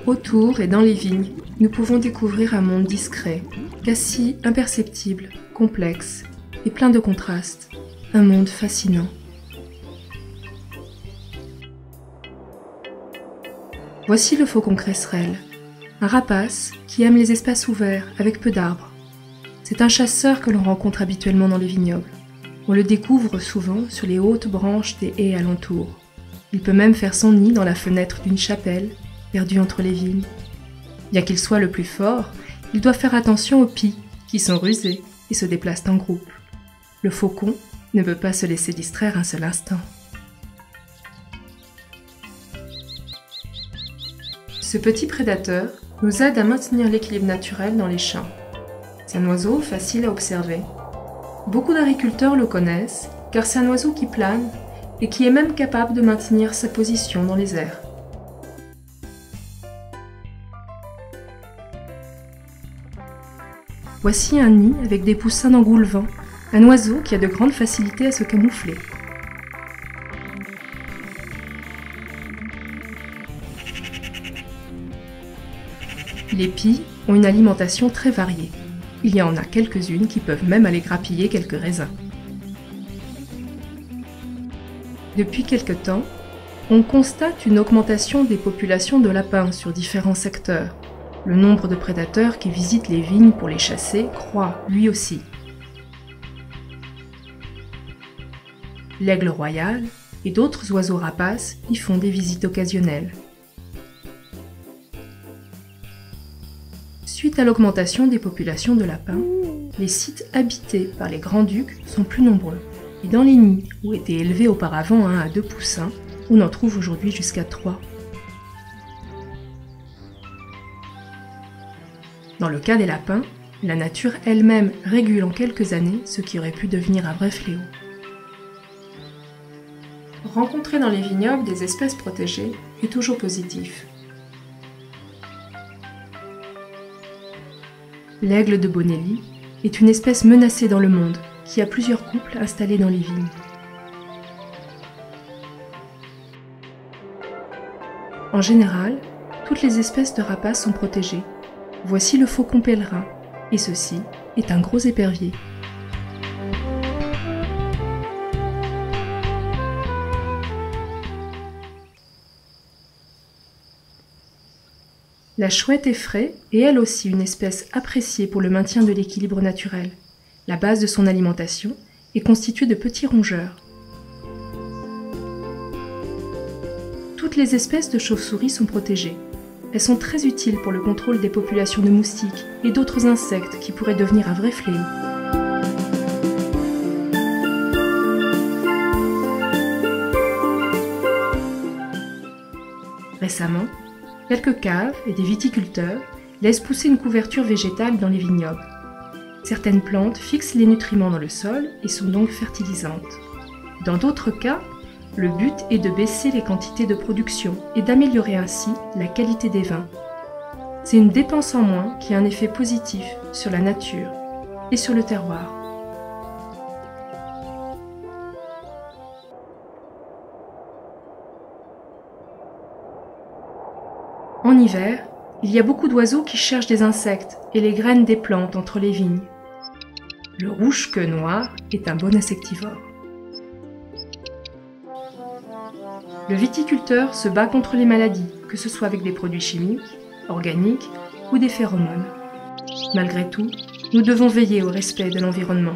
Autour et dans les vignes, nous pouvons découvrir un monde discret, quasi imperceptible, complexe et plein de contrastes. Un monde fascinant. Voici le faucon cresserelle, un rapace qui aime les espaces ouverts avec peu d'arbres. C'est un chasseur que l'on rencontre habituellement dans les vignobles. On le découvre souvent sur les hautes branches des haies alentours. Il peut même faire son nid dans la fenêtre d'une chapelle, perdue entre les vignes. Bien qu'il soit le plus fort, il doit faire attention aux pies, qui sont rusés et se déplacent en groupe. Le faucon ne peut pas se laisser distraire un seul instant. Ce petit prédateur nous aide à maintenir l'équilibre naturel dans les champs. C'est un oiseau facile à observer. Beaucoup d'agriculteurs le connaissent, car c'est un oiseau qui plane et qui est même capable de maintenir sa position dans les airs. Voici un nid avec des poussins d'engoulevent, un oiseau qui a de grandes facilités à se camoufler. Les pies ont une alimentation très variée. Il y en a quelques-unes qui peuvent même aller grappiller quelques raisins. Depuis quelque temps, on constate une augmentation des populations de lapins sur différents secteurs. Le nombre de prédateurs qui visitent les vignes pour les chasser croît lui aussi. L'aigle royal et d'autres oiseaux rapaces y font des visites occasionnelles. Suite à l'augmentation des populations de lapins, les sites habités par les grands-ducs sont plus nombreux. Et dans les nids où étaient élevés auparavant 1 à 2 poussins, on en trouve aujourd'hui jusqu'à 3. Dans le cas des lapins, la nature elle-même régule en quelques années ce qui aurait pu devenir un vrai fléau. Rencontrer dans les vignobles des espèces protégées est toujours positif. L'aigle de Bonelli est une espèce menacée dans le monde qui a plusieurs couples installés dans les vignes. En général, toutes les espèces de rapaces sont protégées. Voici le faucon pèlerin, et ceci est un gros épervier. La chouette effraie est elle aussi une espèce appréciée pour le maintien de l'équilibre naturel. La base de son alimentation est constituée de petits rongeurs. Toutes les espèces de chauves-souris sont protégées. Elles sont très utiles pour le contrôle des populations de moustiques et d'autres insectes qui pourraient devenir un vrai fléau. Récemment, quelques caves et des viticulteurs laissent pousser une couverture végétale dans les vignobles. Certaines plantes fixent les nutriments dans le sol et sont donc fertilisantes. Dans d'autres cas, le but est de baisser les quantités de production et d'améliorer ainsi la qualité des vins. C'est une dépense en moins qui a un effet positif sur la nature et sur le terroir. En hiver, il y a beaucoup d'oiseaux qui cherchent des insectes et les graines des plantes entre les vignes. Le rouge-queue noir est un bon insectivore. Le viticulteur se bat contre les maladies, que ce soit avec des produits chimiques, organiques ou des phéromones. Malgré tout, nous devons veiller au respect de l'environnement.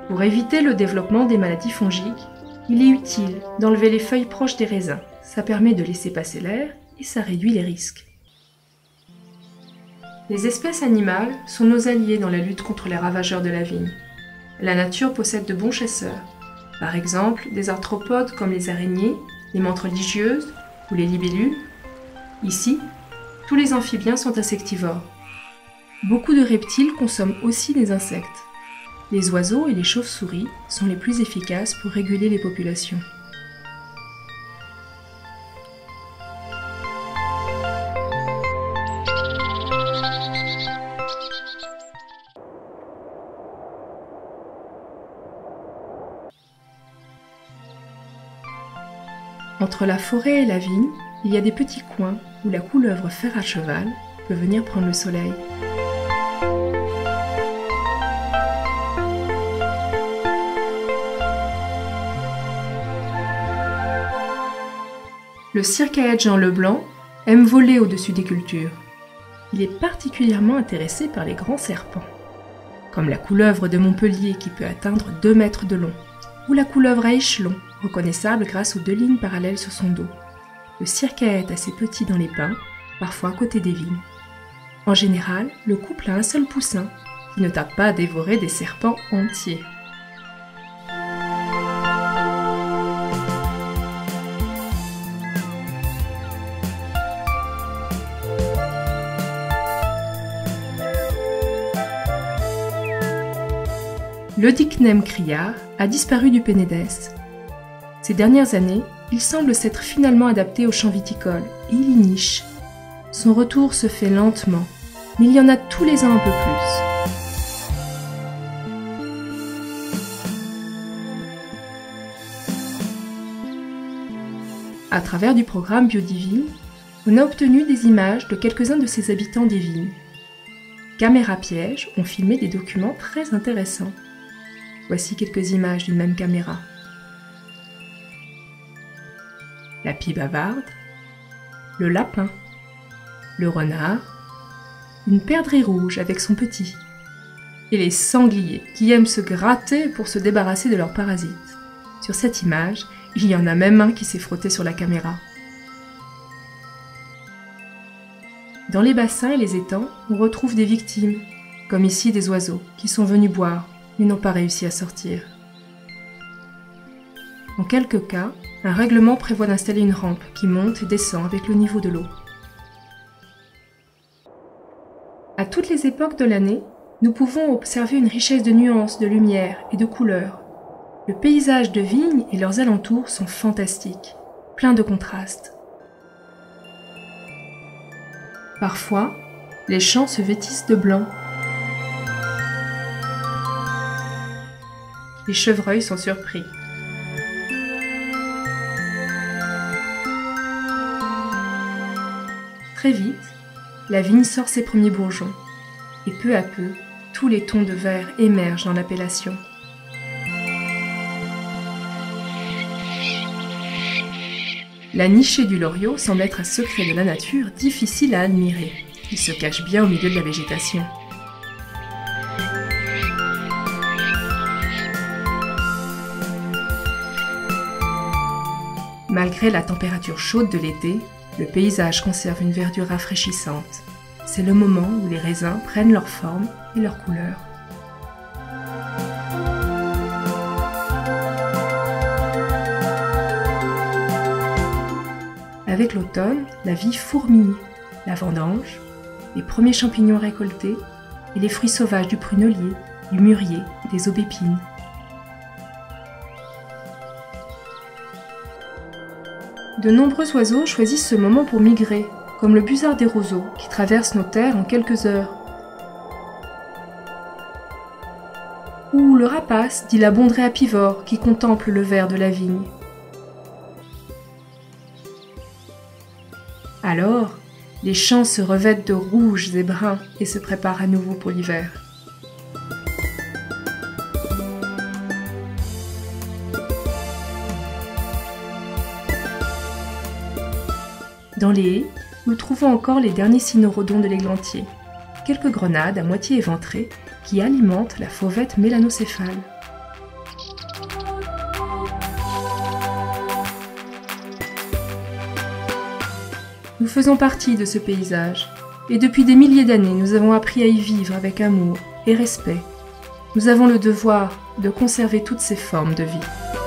Pour éviter le développement des maladies fongiques, il est utile d'enlever les feuilles proches des raisins. Ça permet de laisser passer l'air et ça réduit les risques. Les espèces animales sont nos alliés dans la lutte contre les ravageurs de la vigne. La nature possède de bons chasseurs. Par exemple, des arthropodes comme les araignées, les menthes religieuses ou les libellules. Ici, tous les amphibiens sont insectivores. Beaucoup de reptiles consomment aussi des insectes. Les oiseaux et les chauves-souris sont les plus efficaces pour réguler les populations. Entre la forêt et la vigne, il y a des petits coins où la couleuvre fer à cheval peut venir prendre le soleil. Le circaète Jean Leblanc aime voler au-dessus des cultures. Il est particulièrement intéressé par les grands serpents, comme la couleuvre de Montpellier qui peut atteindre 2 mètres de long, ou la couleuvre à échelon, reconnaissable grâce aux 2 lignes parallèles sur son dos. Le circaète assez petit dans les pins, parfois à côté des vignes. En général, le couple a un seul poussin, qui ne tarde pas à dévorer des serpents entiers. Le Dichnème criard a disparu du Pénédès. Ces dernières années, il semble s'être finalement adapté au champ viticole et il y niche. Son retour se fait lentement, mais il y en a tous les ans un peu plus. À travers du programme Biodivine, on a obtenu des images de quelques-uns de ses habitants des vignes. Caméras pièges ont filmé des documents très intéressants. Voici quelques images d'une même caméra. La pie bavarde, le lapin, le renard, une perdrix rouge avec son petit, et les sangliers qui aiment se gratter pour se débarrasser de leurs parasites. Sur cette image, il y en a même un qui s'est frotté sur la caméra. Dans les bassins et les étangs, on retrouve des victimes, comme ici des oiseaux qui sont venus boire mais n'ont pas réussi à sortir. En quelques cas, un règlement prévoit d'installer une rampe qui monte et descend avec le niveau de l'eau. À toutes les époques de l'année, nous pouvons observer une richesse de nuances, de lumière et de couleurs. Le paysage de vignes et leurs alentours sont fantastiques, pleins de contrastes. Parfois, les champs se vêtissent de blanc. Les chevreuils sont surpris. Très vite, la vigne sort ses premiers bourgeons, et peu à peu, tous les tons de vert émergent dans l'appellation. La nichée du loriot semble être un secret de la nature difficile à admirer. Il se cache bien au milieu de la végétation. Malgré la température chaude de l'été, le paysage conserve une verdure rafraîchissante. C'est le moment où les raisins prennent leur forme et leur couleur. Avec l'automne, la vie fourmille, la vendange, les premiers champignons récoltés et les fruits sauvages du prunelier, du mûrier et des aubépines. De nombreux oiseaux choisissent ce moment pour migrer, comme le busard des roseaux qui traverse nos terres en quelques heures. Ou le rapace, dit la bondrée apivore, qui contemple le vert de la vigne. Alors, les champs se revêtent de rouges et bruns et se préparent à nouveau pour l'hiver. Dans les haies, nous trouvons encore les derniers cynorrhodons de l'églantier, quelques grenades à moitié éventrées qui alimentent la fauvette mélanocéphale. Nous faisons partie de ce paysage, et depuis des milliers d'années, nous avons appris à y vivre avec amour et respect. Nous avons le devoir de conserver toutes ces formes de vie.